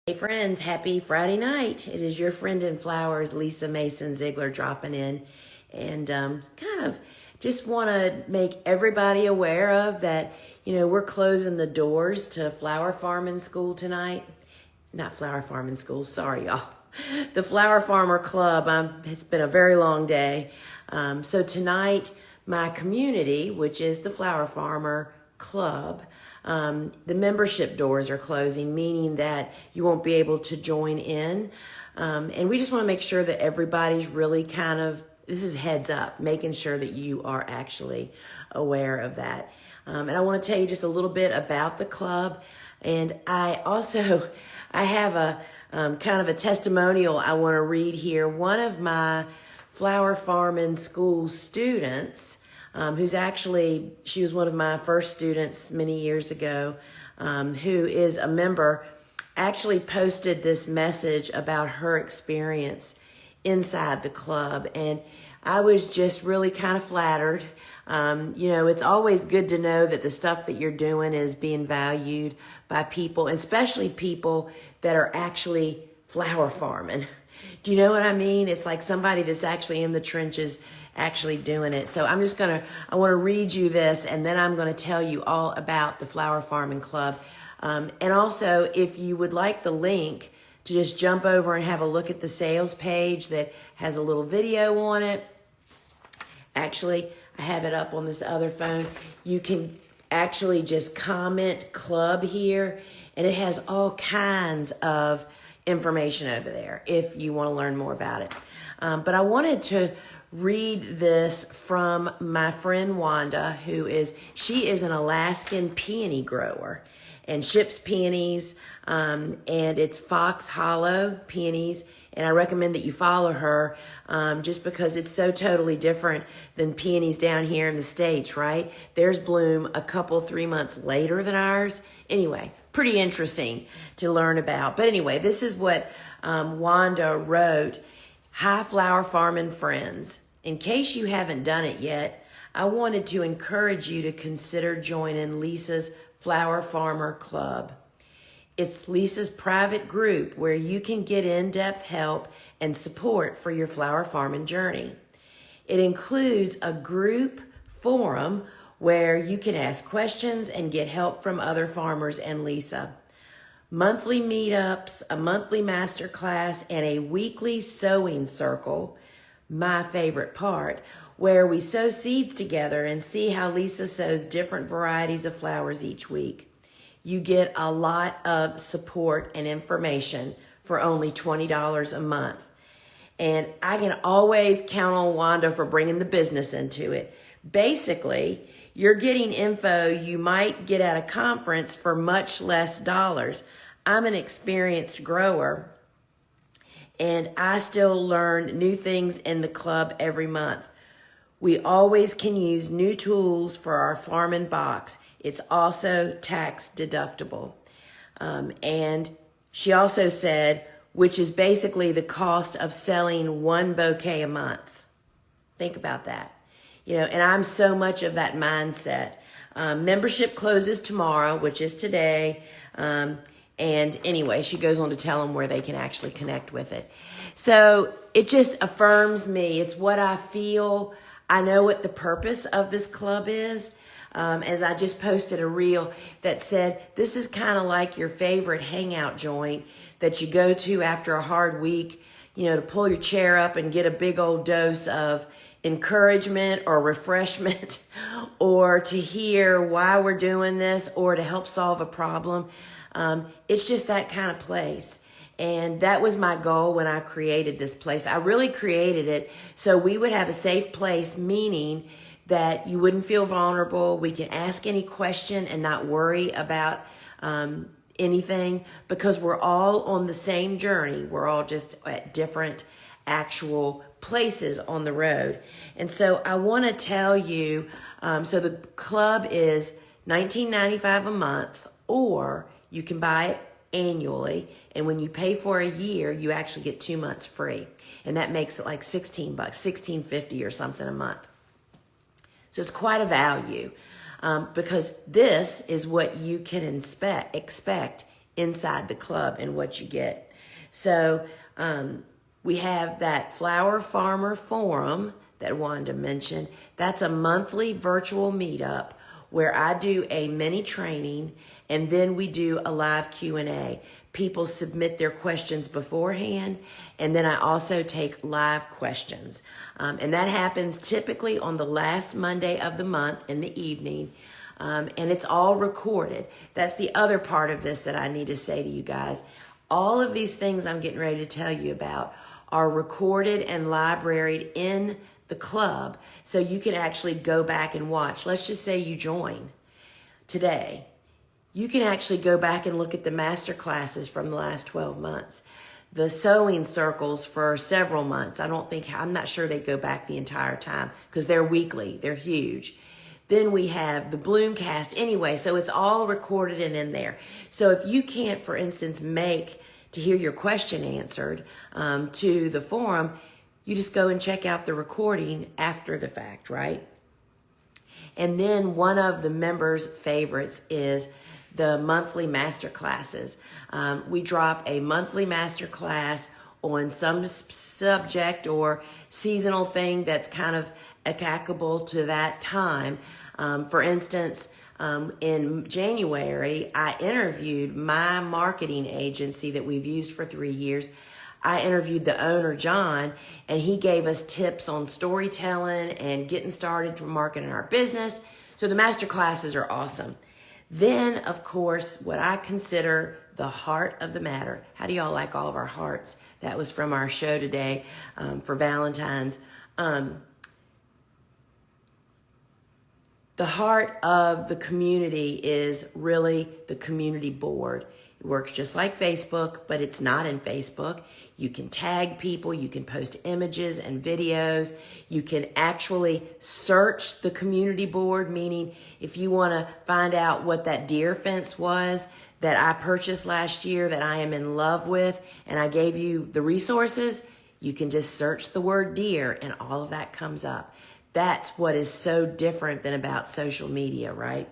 Hey friends, happy Friday night. It is your friend in flowers, Lisa Mason Ziegler, dropping in and kind of just want to make everybody aware of that, we're closing the doors to Flower Farming School tonight. Not Flower Farming School, sorry y'all. The Flower Farmer Club. It's been a very long day. So tonight, my community, which is the Flower Farmer Club, the membership doors are closing, meaning that you won't be able to join in. And we just want to make sure that everybody's really this is heads up, making sure that you are actually aware of that. And I want to tell you just a little bit about the club. And I have a kind of a testimonial I want to read here. One of my Flower Farming School students, she was one of my first students many years ago, who is a member, actually posted this message about her experience inside the club. And I was just really kind of flattered. It's always good to know that the stuff that you're doing is being valued by people, and especially people that are actually flower farming. Do you know what I mean? It's like somebody that's actually in the trenches actually doing it. So I want to read you this, and then I'm going to tell you all about the Flower Farming Club. And also, if you would like the link to just jump over and have a look at the sales page that has a little video on it. Actually, I have it up on this other phone. You can actually just comment club here, and it has all kinds of information over there if you want to learn more about it. But I wanted to read this from my friend Wanda, she is an Alaskan peony grower and ships peonies, and it's Fox Hollow peonies. And I recommend that you follow her just because it's so totally different than peonies down here in the States, right? Theirs bloom 3 months later than ours. Anyway, pretty interesting to learn about. But anyway, this is what Wanda wrote. Hi, Flower Farming friends. In case you haven't done it yet, I wanted to encourage you to consider joining Lisa's Flower Farmer Club. It's Lisa's private group where you can get in-depth help and support for your flower farming journey. It includes a group forum where you can ask questions and get help from other farmers and Lisa. Monthly meetups, a monthly masterclass, and a weekly sewing circle, my favorite part, where we sow seeds together and see how Lisa sows different varieties of flowers each week. You get a lot of support and information for only $20 a month. And I can always count on Wanda for bringing the business into it. Basically, you're getting info you might get at a conference for much less dollars. I'm an experienced grower, and I still learn new things in the club every month. We always can use new tools for our farming box. It's also tax deductible. And she also said, which is basically the cost of selling one bouquet a month. Think about that. And I'm so much of that mindset. Membership closes tomorrow, which is today. And anyway, she goes on to tell them where they can actually connect with it. So it just affirms me. It's what I feel. I know what the purpose of this club is. As I just posted a reel that said, this is kind of like your favorite hangout joint that you go to after a hard week, to pull your chair up and get a big old dose of encouragement or refreshment, or to hear why we're doing this, or to help solve a problem. It's just that kind of place. And that was my goal when I created this place. I really created it so we would have a safe place, meaning that you wouldn't feel vulnerable. We can ask any question and not worry about anything, because we're all on the same journey. We're all just at different actual places on the road. And so I want to tell you, so the club is $19.95 a month, or you can buy it annually. And when you pay for a year, you actually get 2 months free. And that makes it like $16, $16.50 or something a month. So it's quite a value, because this is what you can expect inside the club and what you get. So we have that Flower Farmer Forum that Wanda mentioned. That's a monthly virtual meetup where I do a mini training and then we do a live Q&A. People submit their questions beforehand, and then I also take live questions. And that happens typically on the last Monday of the month in the evening, and it's all recorded. That's the other part of this that I need to say to you guys. All of these things I'm getting ready to tell you about are recorded and libraried in the club, so you can actually go back and watch. Let's just say you join today. You can actually go back and look at the master classes from the last 12 months. The sewing circles for several months. I'm not sure they go back the entire time because they're weekly. They're huge. Then we have the Bloomcast anyway, so it's all recorded and in there. So if you can't, for instance, make to hear your question answered to the forum, you just go and check out the recording after the fact, right? And then one of the members' favorites is the monthly master classes. We drop a monthly master class on some subject or seasonal thing that's kind of applicable to that time. For instance, in January, I interviewed my marketing agency that we've used for 3 years. I interviewed the owner, John, and he gave us tips on storytelling and getting started for marketing our business. So the master classes are awesome. Then, of course, what I consider the heart of the matter. How do y'all like all of our hearts? That was from our show today for Valentine's. The heart of the community is really the community board. It works just like Facebook, but it's not in Facebook. You can tag people, you can post images and videos. You can actually search the community board, meaning if you want to find out what that deer fence was that I purchased last year that I am in love with, and I gave you the resources, you can just search the word deer and all of that comes up. That's what is so different than about social media, right?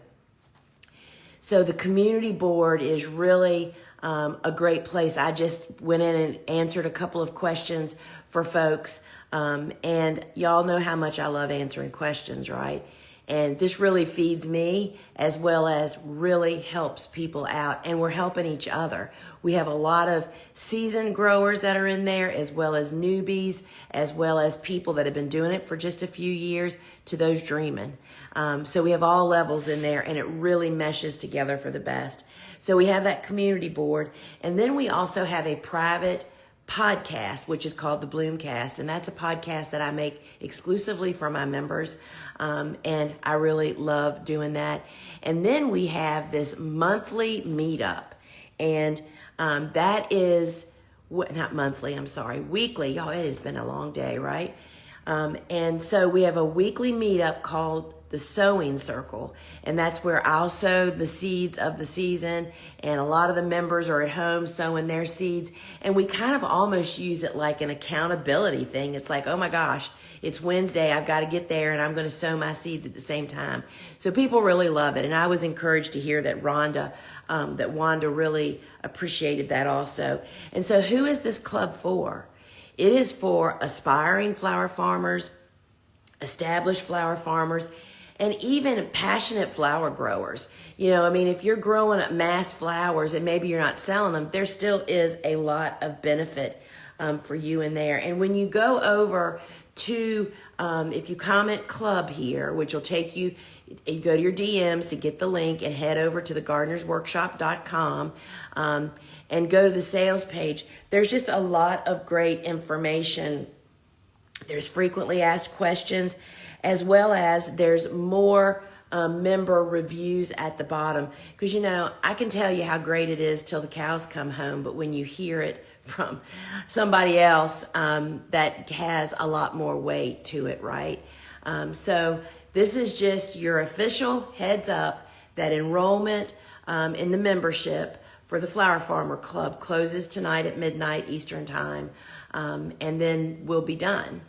So the community board is really a great place. I just went in and answered a couple of questions for folks. And y'all know how much I love answering questions, right? And this really feeds me as well as really helps people out. And we're helping each other. We have a lot of seasoned growers that are in there as well as newbies, as well as people that have been doing it for just a few years to those dreaming. So we have all levels in there and it really meshes together for the best. So we have that community board. And then we also have a private podcast, which is called the Bloomcast. And that's a podcast that I make exclusively for my members. And I really love doing that. And then we have this monthly meetup. And that is, not monthly, I'm sorry, weekly. Y'all, it has been a long day, right? And so we have a weekly meetup called the Sewing Circle, and that's where I'll sow the seeds of the season, and a lot of the members are at home sowing their seeds, and we kind of almost use it like an accountability thing. It's like, oh my gosh, it's Wednesday, I've got to get there, and I'm going to sow my seeds at the same time. So people really love it, and I was encouraged to hear that Wanda really appreciated that also. And so who is this club for? It is for aspiring flower farmers, established flower farmers, and even passionate flower growers. You know, I mean, if you're growing up mass flowers and maybe you're not selling them, there still is a lot of benefit for you in there. And when you go over to, if you comment club here, which will take you, you go to your DMs to get the link and head over to thegardenersworkshop.com and go to the sales page. There's just a lot of great information. There's frequently asked questions, as well as there's more member reviews at the bottom. Because, you know, I can tell you how great it is till the cows come home, but when you hear it from somebody else, that has a lot more weight to it, right? So this is just your official heads up that enrollment in the membership for the Flower Farmer Club closes tonight at midnight Eastern Time, and then we'll be done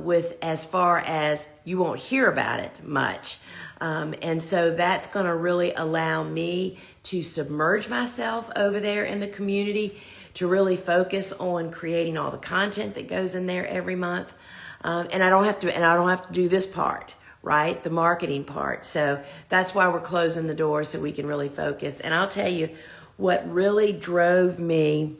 with as far as you won't hear about it much. And so that's going to really allow me to submerge myself over there in the community, to really focus on creating all the content that goes in there every month. And I don't have to do this part, right? The marketing part. So that's why we're closing the door, so we can really focus. And I'll tell you what really drove me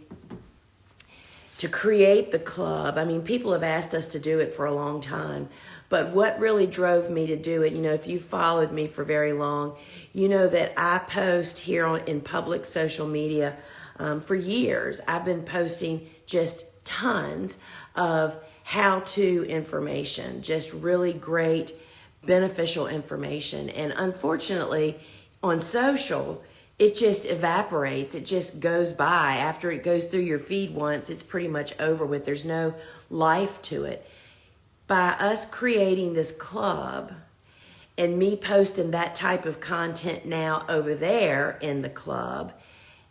to create the club. I mean, people have asked us to do it for a long time, but what really drove me to do it, if you followed me for very long, you know that I post here in public social media for years. I've been posting just tons of how-to information, just really great, beneficial information. And unfortunately, on social, it just evaporates. It just goes by. After it goes through your feed once, it's pretty much over with. There's no life to it. By us creating this club and me posting that type of content now over there in the club,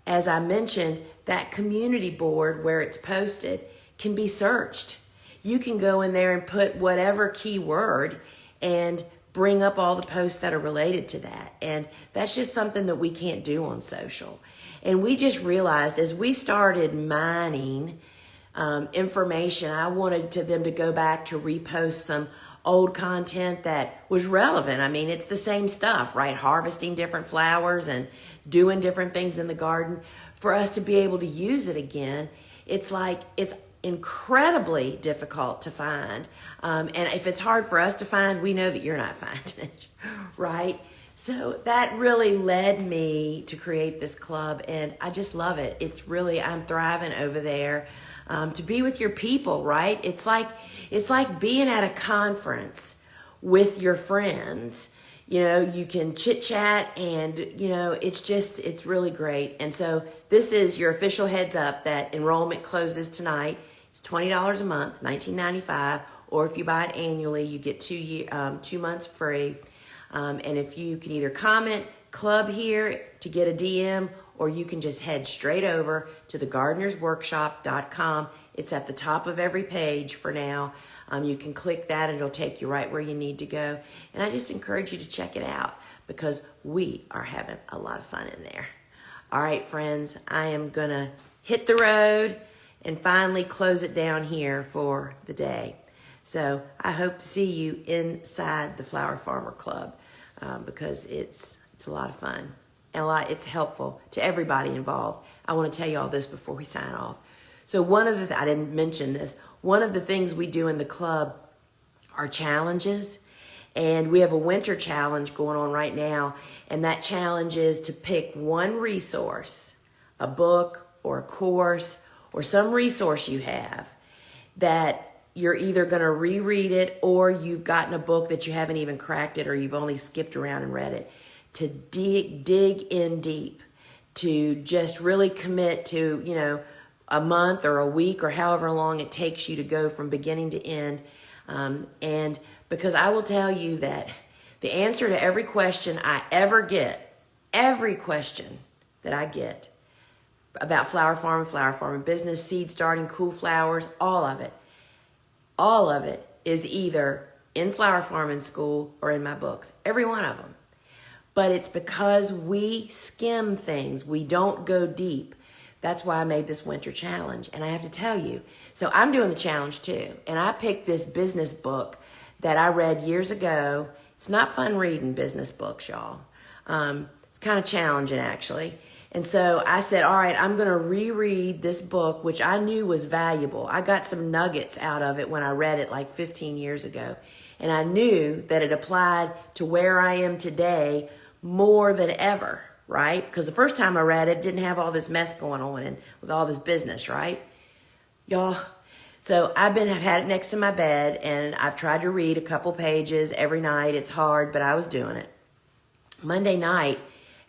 as I mentioned, that community board where it's posted can be searched. You can go in there and put whatever keyword and bring up all the posts that are related to that. And that's just something that we can't do on social. And we just realized as we started mining information, I wanted them to go back to repost some old content that was relevant. I mean, it's the same stuff, right? Harvesting different flowers and doing different things in the garden. For us to be able to use it again, it's incredibly difficult to find. And if it's hard for us to find, we know that you're not finding it, right? So that really led me to create this club, and I just love it. It's really, I'm thriving over there. To be with your people, right? It's like being at a conference with your friends. You can chit chat, and it's really great. And so this is your official heads up that enrollment closes tonight. It's $20 a month, $19.95, or if you buy it annually, you get 2 months free. And if you can either comment club here to get a DM, or you can just head straight over to thegardenersworkshop.com. It's at the top of every page for now. You can click that and it'll take you right where you need to go. And I just encourage you to check it out because we are having a lot of fun in there. All right, friends, I am going to hit the road and finally close it down here for the day. So I hope to see you inside the Flower Farmer Club because it's a lot of fun. And it's helpful to everybody involved. I want to tell you all this before we sign off. So I didn't mention this, one of the things we do in the club are challenges. And we have a winter challenge going on right now. And that challenge is to pick one resource, a book or a course or some resource you have that you're either going to reread it or you've gotten a book that you haven't even cracked it or you've only skipped around and read it. To dig in deep, to just really commit to, a month or a week or however long it takes you to go from beginning to end. And because I will tell you that the answer to every question I ever get, every question that I get about flower farming business, seed starting, cool flowers, all of it is either in flower farming school or in my books, every one of them. But it's because we skim things. We don't go deep. That's why I made this winter challenge. And I have to tell you, so I'm doing the challenge too. And I picked this business book that I read years ago. It's not fun reading business books, y'all. It's kind of challenging, actually. And so I said, all right, I'm going to reread this book, which I knew was valuable. I got some nuggets out of it when I read it like 15 years ago. And I knew that it applied to where I am today more than ever, right? Because the first time I read it, didn't have all this mess going on and with all this business, right? Y'all, so I've had it next to my bed and I've tried to read a couple pages every night. It's hard, but I was doing it. Monday night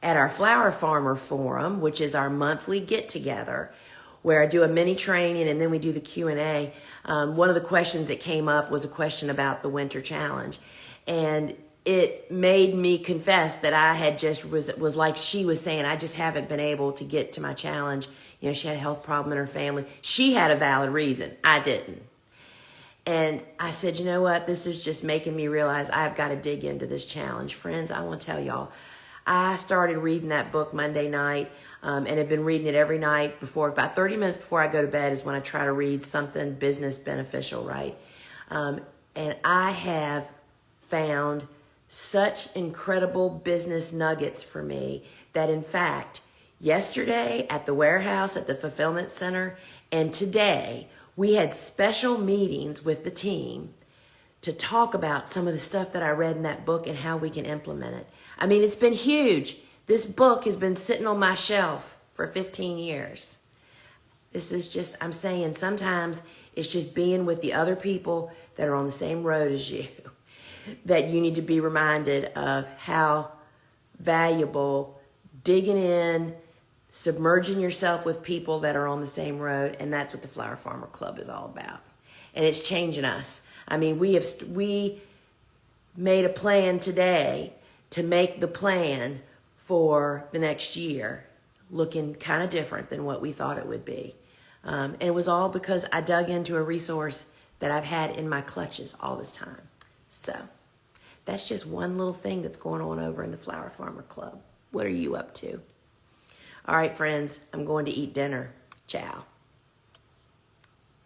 at our Flower Farmer Forum, which is our monthly get-together, where I do a mini training and then we do the Q&A. One of the questions that came up was a question about the winter challenge. And it made me confess that I had just was like she was saying, I just haven't been able to get to my challenge. You know, she had a health problem in her family. She had a valid reason. I didn't. And I said, you know what? This is just making me realize I've got to dig into this challenge. Friends, I want to tell y'all, I started reading that book Monday night and have been reading it every night before. About 30 minutes before I go to bed is when I try to read something business beneficial, right? And I have found such incredible business nuggets for me that, in fact, yesterday at the warehouse at the fulfillment center and today, we had special meetings with the team to talk about some of the stuff that I read in that book and how we can implement it. I mean, it's been huge. This book has been sitting on my shelf for 15 years. This is just, I'm saying sometimes it's just being with the other people that are on the same road as you that you need to be reminded of how valuable digging in, submerging yourself with people that are on the same road, and that's what the Flower Farmer Club is all about. And it's changing us. I mean, we made a plan today to make the plan for the next year looking kind of different than what we thought it would be. And it was all because I dug into a resource that I've had in my clutches all this time. So that's just one little thing that's going on over in the Flower Farmer Club. What are you up to? All right, friends, I'm going to eat dinner. Ciao.